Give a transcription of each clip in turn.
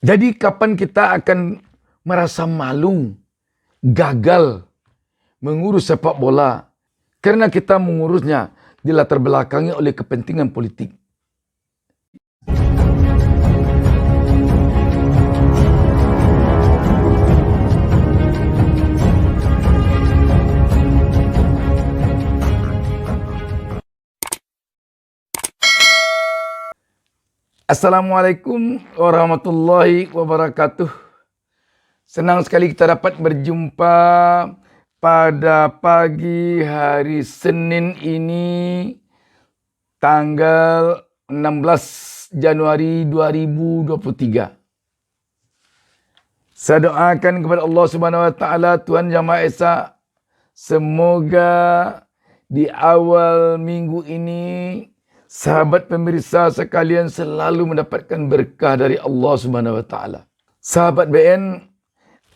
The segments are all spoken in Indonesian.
Jadi kapan kita akan merasa malu, gagal mengurus sepak bola karena kita mengurusnya dilatar belakangi oleh kepentingan politik. Assalamualaikum warahmatullahi wabarakatuh. Senang sekali kita dapat berjumpa pada pagi hari Senin ini, tanggal 16 Januari 2023. Saya doakan kepada Allah Subhanahu wa taala, Tuhan Yang Maha Esa, semoga di awal minggu ini sahabat pemirsa sekalian selalu mendapatkan berkah dari Allah Subhanahu wa taala. Sahabat BN,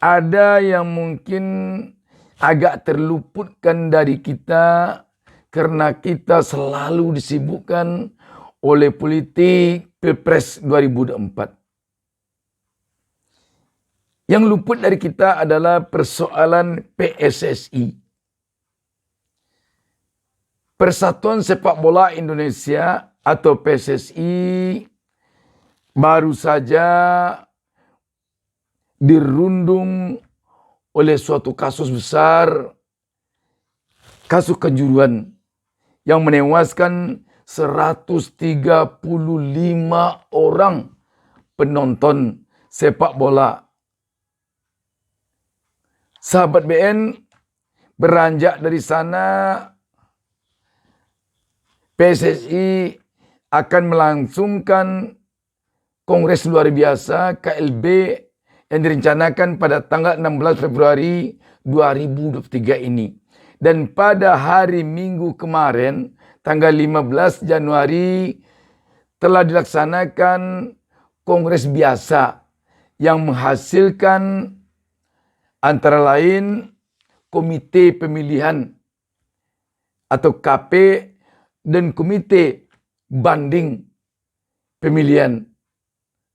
ada yang mungkin agak terluputkan dari kita karena kita selalu disibukkan oleh politik Pilpres 2024. Yang luput dari kita adalah persoalan PSSI. Persatuan Sepak Bola Indonesia atau PSSI baru saja dirundung oleh suatu kasus besar, kasus kejuruan yang menewaskan 135 orang penonton sepak bola. Sahabat BN, beranjak dari sana PSSI akan melangsungkan Kongres Luar Biasa KLB yang direncanakan pada tanggal 16 Februari 2023 ini. Dan pada hari Minggu kemarin, tanggal 15 Januari, telah dilaksanakan Kongres Biasa yang menghasilkan antara lain Komite Pemilihan atau KP dan Komite Banding Pemilihan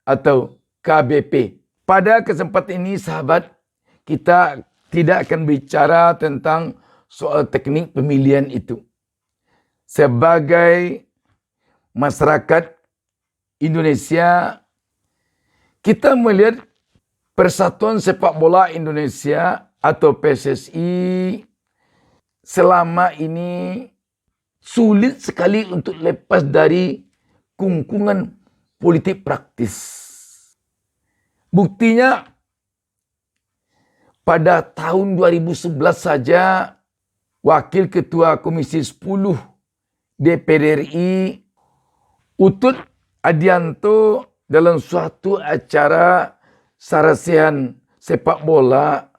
atau KBP. Pada kesempatan ini sahabat, kita tidak akan bicara tentang soal teknik pemilihan itu. Sebagai masyarakat Indonesia, kita melihat Persatuan Sepak Bola Indonesia atau PSSI selama ini sulit sekali untuk lepas dari kungkungan politik praktis. Buktinya pada tahun 2011 saja Wakil Ketua Komisi 10 DPR RI Utut Adianto dalam suatu acara sarasehan sepak bola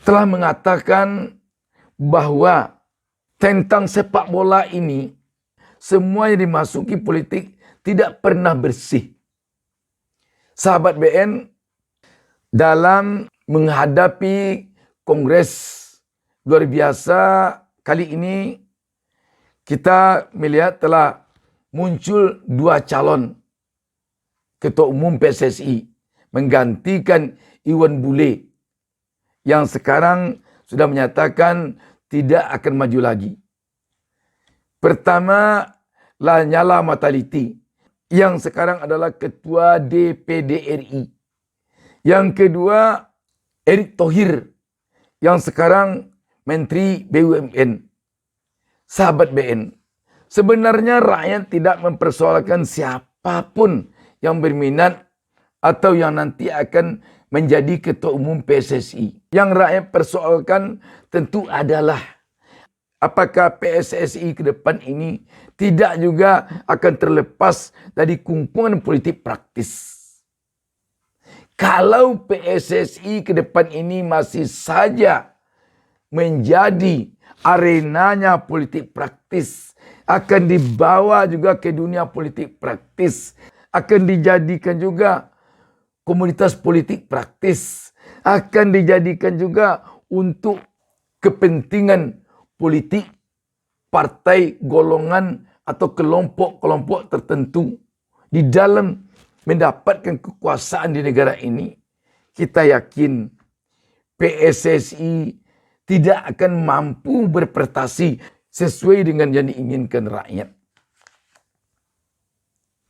telah mengatakan bahwa tentang sepak bola ini semua yang dimasuki politik tidak pernah bersih. Sahabat BN, dalam menghadapi Kongres Luar Biasa kali ini, kita melihat telah muncul dua calon Ketua Umum PSSI menggantikan Iwan Bule yang sekarang sudah menyatakan tidak akan maju lagi. Pertama, Lanyala Mataliti yang sekarang adalah Ketua DPD RI. Yang kedua, Erick Thohir yang sekarang Menteri BUMN. Sahabat BN, sebenarnya rakyat tidak mempersoalkan siapapun yang berminat atau yang nanti akan menjadi Ketua Umum PSSI. Yang rakyat persoalkan tentu adalah apakah PSSI ke depan ini tidak juga akan terlepas dari kungkungan politik praktis. Kalau PSSI ke depan ini masih saja menjadi arenanya politik praktis, akan dibawa juga ke dunia politik praktis, akan dijadikan juga komunitas politik praktis, akan dijadikan juga untuk kepentingan politik partai, golongan atau kelompok-kelompok tertentu di dalam mendapatkan kekuasaan di negara ini, kita yakin PSSI tidak akan mampu berprestasi sesuai dengan yang diinginkan rakyat.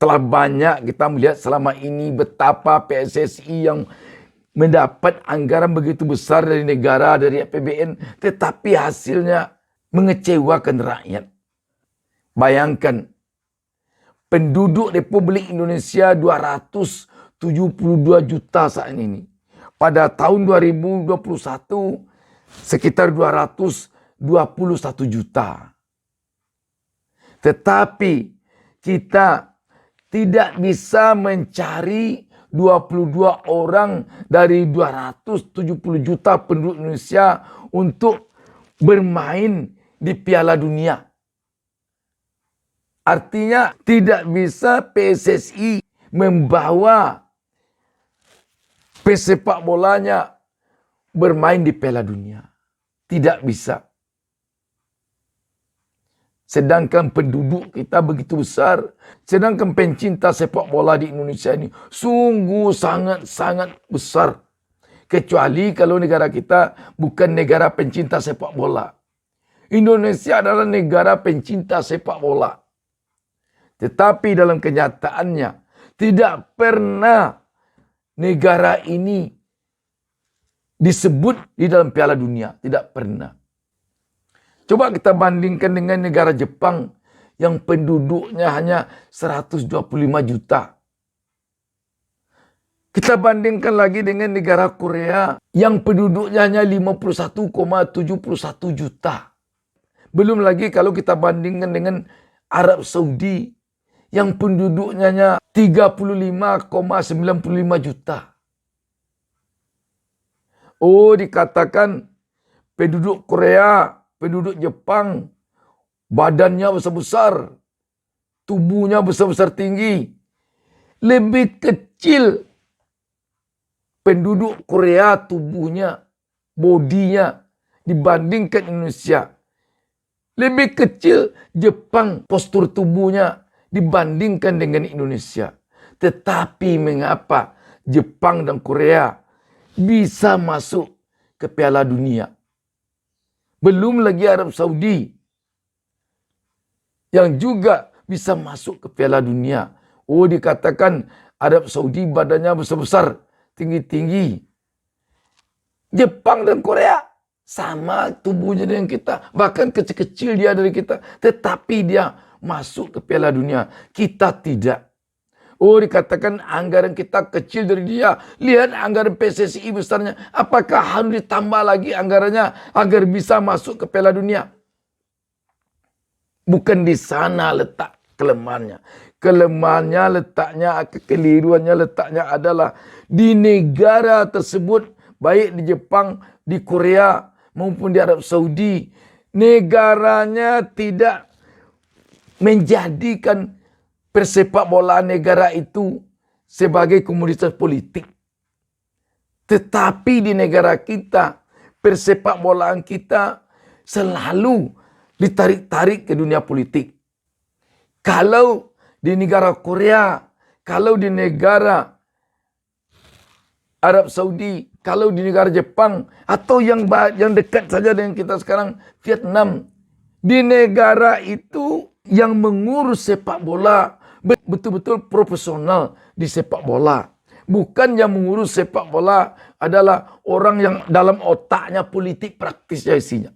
Telah banyak kita melihat selama ini betapa PSSI yang mendapat anggaran begitu besar dari negara, dari APBN, tetapi hasilnya mengecewakan rakyat. Bayangkan, penduduk Republik Indonesia 272 juta saat ini. Pada tahun 2021 sekitar 221 juta. Tetapi kita tidak bisa mencari 22 orang dari 270 juta penduduk Indonesia untuk bermain di Piala Dunia. Artinya tidak bisa PSSI membawa pesepak bolanya bermain di Piala Dunia. Tidak bisa. Sedangkan penduduk kita begitu besar. Sedangkan pencinta sepak bola di Indonesia ini sungguh sangat-sangat besar. Kecuali kalau negara kita bukan negara pencinta sepak bola. Indonesia adalah negara pencinta sepak bola. Tetapi dalam kenyataannya tidak pernah negara ini disebut di dalam Piala Dunia. Tidak pernah. Coba kita bandingkan dengan negara Jepang yang penduduknya hanya 125 juta. Kita bandingkan lagi dengan negara Korea yang penduduknya hanya 51,71 juta. Belum lagi kalau kita bandingkan dengan Arab Saudi yang penduduknya hanya 35,95 juta. Oh, dikatakan penduduk Korea, penduduk Jepang, badannya besar-besar, tubuhnya besar-besar tinggi. Lebih kecil penduduk Korea tubuhnya, bodinya dibandingkan Indonesia. Lebih kecil Jepang postur tubuhnya dibandingkan dengan Indonesia. Tetapi mengapa Jepang dan Korea bisa masuk ke Piala Dunia? Belum lagi Arab Saudi yang juga bisa masuk ke Piala Dunia. Oh, dikatakan Arab Saudi badannya besar-besar, tinggi-tinggi. Jepang dan Korea sama tubuhnya dengan kita. Bahkan kecil-kecil dia dari kita. Tetapi dia masuk ke Piala Dunia. Kita tidak. Oh, dikatakan anggaran kita kecil dari dia. Lihat anggaran PSSI besarnya. Apakah harus ditambah lagi anggarannya agar bisa masuk ke Piala Dunia? Bukan di sana letak kelemahannya. Kelemahannya letaknya, kekeliruannya letaknya adalah di negara tersebut. Baik di Jepang, di Korea maupun di Arab Saudi. Negaranya tidak menjadikan persepak bola negara itu sebagai komoditas politik. Tetapi di negara kita, persepak bolaan kita selalu ditarik-tarik ke dunia politik. Kalau di negara Korea, kalau di negara Arab Saudi, kalau di negara Jepang, atau yang dekat saja dengan kita sekarang, Vietnam. Di negara itu yang mengurus sepak bola betul-betul profesional di sepak bola. Bukan yang mengurus sepak bola adalah orang yang dalam otaknya politik praktis isinya.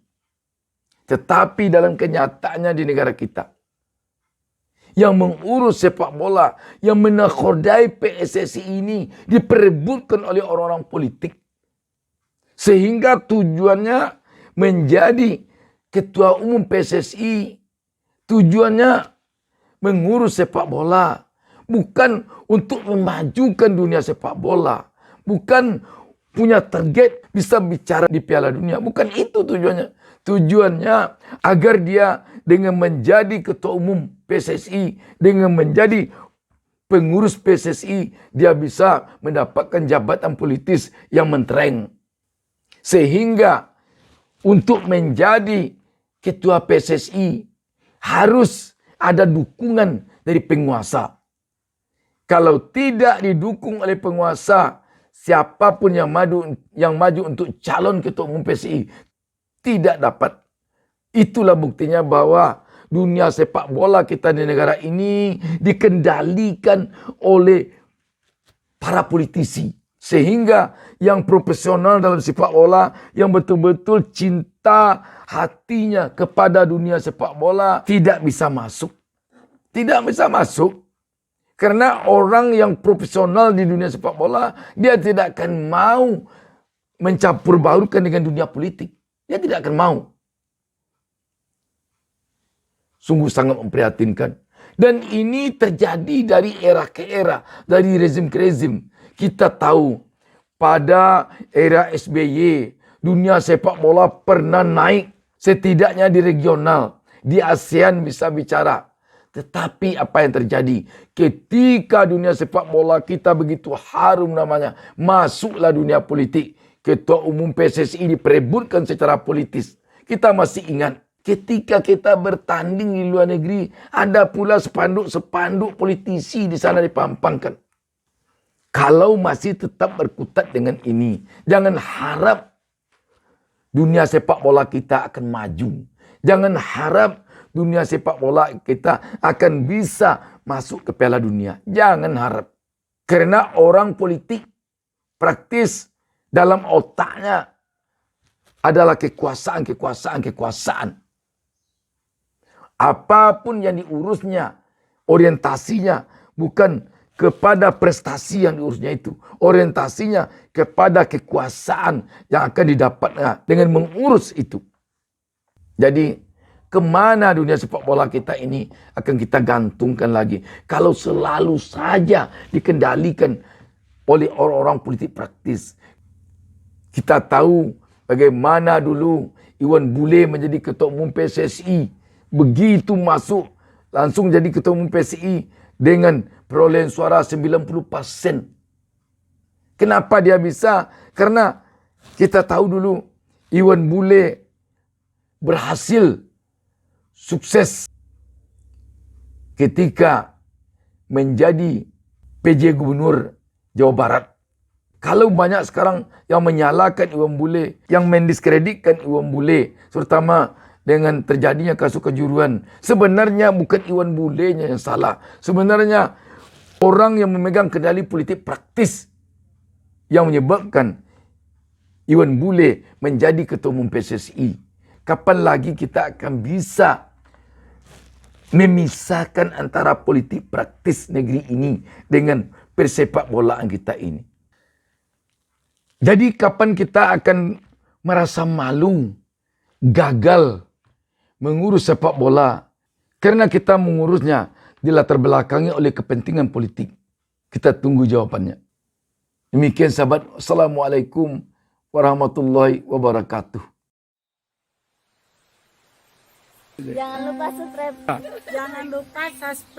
Tetapi dalam kenyataannya di negara kita, yang mengurus sepak bola, yang menakodai PSSI ini diperebutkan oleh orang-orang politik. Sehingga tujuannya menjadi ketua umum PSSI, tujuannya mengurus sepak bola, bukan untuk memajukan dunia sepak bola, bukan punya target bisa bicara di Piala Dunia, bukan itu tujuannya. Tujuannya agar dia dengan menjadi ketua umum PSSI, dengan menjadi pengurus PSSI, dia bisa mendapatkan jabatan politis yang mentereng. Sehingga untuk menjadi ketua PSSI harus ada dukungan dari penguasa. Kalau tidak didukung oleh penguasa, siapapun yang maju untuk calon ketua umum PSSI tidak dapat. Itulah buktinya bahwa dunia sepak bola kita di negara ini dikendalikan oleh para politisi. Sehingga yang profesional dalam sepak bola, yang betul-betul cinta hatinya kepada dunia sepak bola tidak bisa masuk. Tidak bisa masuk. Karena orang yang profesional di dunia sepak bola, dia tidak akan mau mencampur baurkan dengan dunia politik. Dia tidak akan mau. Sungguh sangat memprihatinkan. Dan ini terjadi dari era ke era, dari rezim ke rezim. Kita tahu pada era SBY, dunia sepak bola pernah naik setidaknya di regional. Di ASEAN bisa bicara. Tetapi apa yang terjadi? Ketika dunia sepak bola kita begitu harum namanya, masuklah dunia politik. Ketua umum PSSI diperebutkan secara politis. Kita masih ingat ketika kita bertanding di luar negeri, ada pula spanduk-spanduk politisi di sana dipampangkan. Kalau masih tetap berkutat dengan ini, jangan harap dunia sepak bola kita akan maju. Jangan harap dunia sepak bola kita akan bisa masuk ke Piala Dunia. Jangan harap. Karena orang politik praktis dalam otaknya adalah kekuasaan. Apapun yang diurusnya, orientasinya bukan kepada prestasi yang diurusnya itu. Orientasinya kepada kekuasaan yang akan didapatnya dengan mengurus itu. Jadi, kemana dunia sepak bola kita ini akan kita gantungkan lagi. Kalau selalu saja dikendalikan oleh orang-orang politik praktis. Kita tahu bagaimana dulu Iwan Bule menjadi ketua umum PSSI. Begitu masuk, langsung jadi ketua umum PSSI dengan perolehan suara 90%. Kenapa dia bisa? Karena kita tahu dulu Iwan Bule berhasil sukses ketika menjadi PJ Gubernur Jawa Barat. Kalau banyak sekarang yang menyalahkan Iwan Bule, yang mendiskreditkan Iwan Bule, terutama dengan terjadinya kasus kejuruan. Sebenarnya bukan Iwan Bule-nya yang salah. Sebenarnya orang yang memegang kendali politik praktis yang menyebabkan Iwan Bule menjadi ketua umum PSSI. Kapan lagi kita akan bisa memisahkan antara politik praktis negeri ini dengan persepak bolaan kita ini? Jadi kapan kita akan merasa malu, gagal mengurus sepak bola karena kita mengurusnya dilatar belakangi oleh kepentingan politik? Kita tunggu jawabannya. Demikian sahabat, Assalamualaikum warahmatullahi wabarakatuh. Jangan lupa subscribe. Jangan lupa subscribe.